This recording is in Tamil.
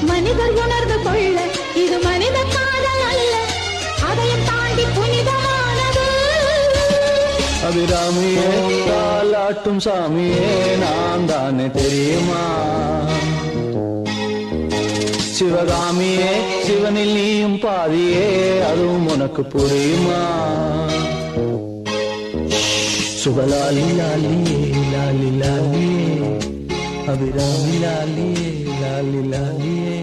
மனிதர் உணர்ந்து கொள்ள இது மனித காதல் அல்ல, அதையும் தாண்டி புனிதமானது. அபிராமியே தாலாட்டும் சாமியே நான் தானே தெரியுமா? சிவகாமியே சிவனில் நீயும் பாதியே அதுவும் உனக்கு புரியுமா? சுபலாலி லாலியே லாலி லாலியே அபிராமி லாலியே லாலி லாலியே